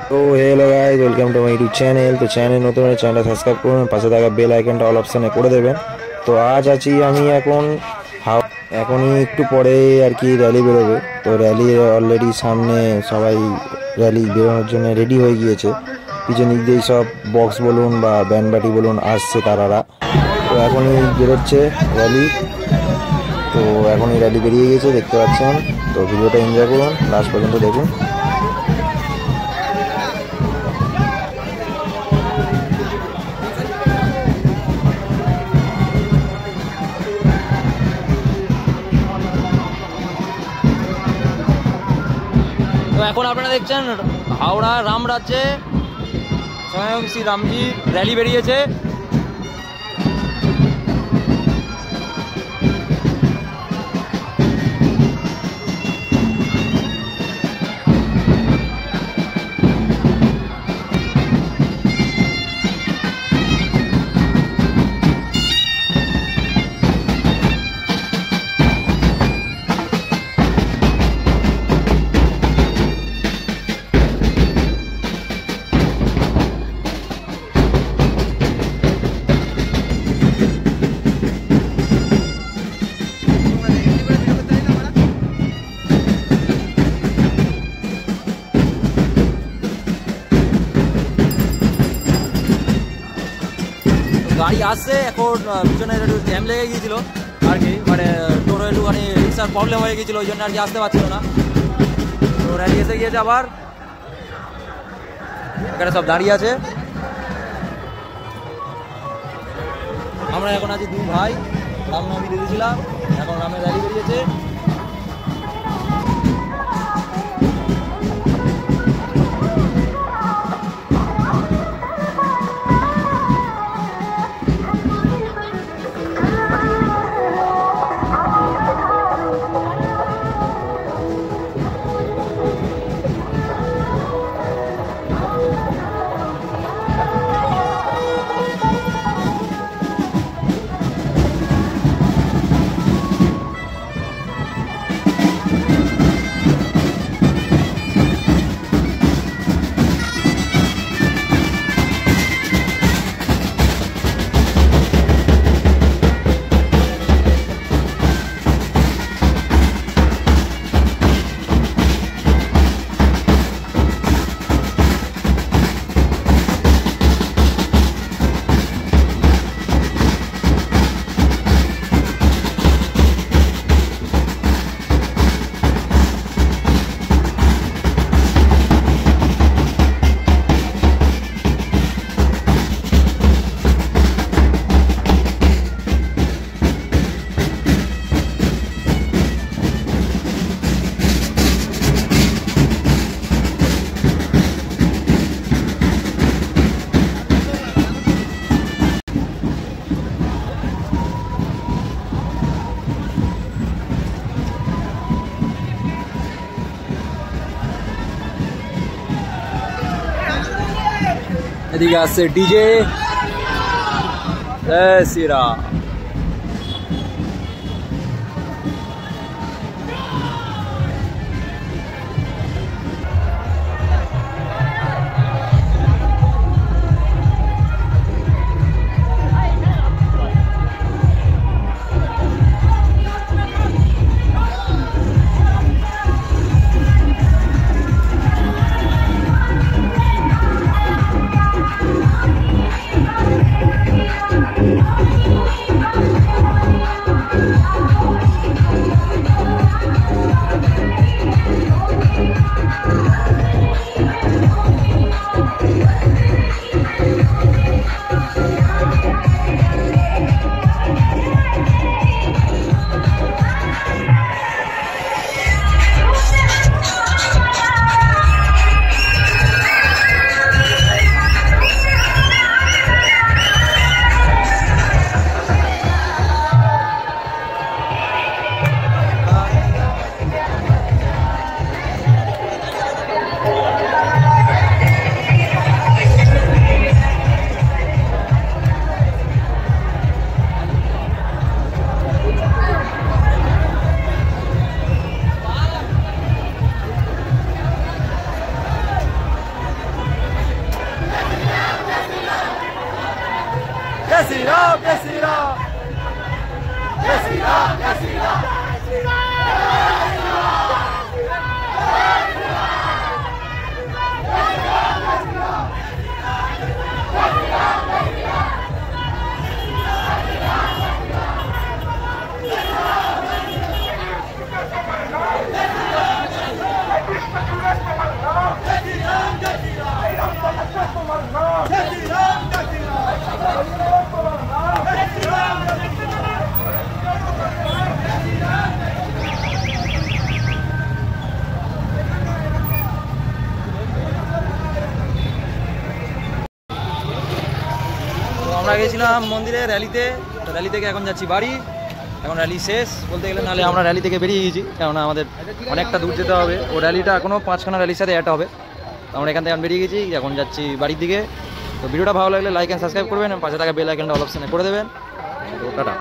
তো hello guys, welcome to my YouTube channel. তো channel নতুন হলে চ্যানেলটা সাবস্ক্রাইব করুন, পাশে থাকা বেল আইকনটা অল অপশানে করে দেবেন। তো আজ আছি আমি এখনই একটু পরে আর কি র্যালি বেরোবে। তো র্যালি অলরেডি সামনে সবাই র্যালি বেরোনোর জন্য রেডি হয়ে গিয়েছে। পিছন দিক দিয়ে সব বক্স বলুন বা ব্যান্ডবাটি বলুন আসছে তারারা। তো এখনই বেরোচ্ছে র্যালি। তো এখনই র্যালি বেরিয়ে গিয়েছে, দেখতে পাচ্ছেন। তো ভিডিওটা এনজয় করুন, লাস্ট পর্যন্ত দেখুন। তো এখন আপনারা দেখছেন হাওড়া রামরাজ্যে স্বয়ং শ্রী রামজি র্যালি বেরিয়েছে। গাড়ি আসছে, এখন পিছনে একটু জ্যাম লেগে গিয়েছিল আর কি, মানে টোটো একটুখানি রিক্সার প্রবলেম হয়ে গিয়েছিল, ওই জন্য আর কি আসতে পারছিল না। তো র্যালি এসে গিয়েছে, আবার এখানে সব দাঁড়িয়ে আছে। আমরা এখন আছি দুই ভাই, রামনবমী দিয়েছিলাম, এখন রামের র্যালি বেরিয়েছে। এদিকে আসছে ডিজে, জয় শ্রীরাম। আমরা গেছিলাম মন্দিরে র্যালিতে, তো র্যালি থেকে এখন যাচ্ছি বাড়ি। এখন র্যালি শেষ বলতে গেলে, নাহলে আমরা র্যালি থেকে বেরিয়ে গেছি, কেননা আমাদের অনেকটা দূর যেতে হবে। ও র্যালিটা এখনও 5খানা র্যালির সাথে অ্যাড হবে। তো আমরা এখান থেকে এখন বেরিয়ে গেছি, এখন যাচ্ছি বাড়ির দিকে। তো ভিডিওটা ভালো লাগলে লাইক অ্যান্ড সাবস্ক্রাইব করবেন, পাশে থাকা বেল আইকনটা অল অপশনে করে দেবেন। তো টাটা।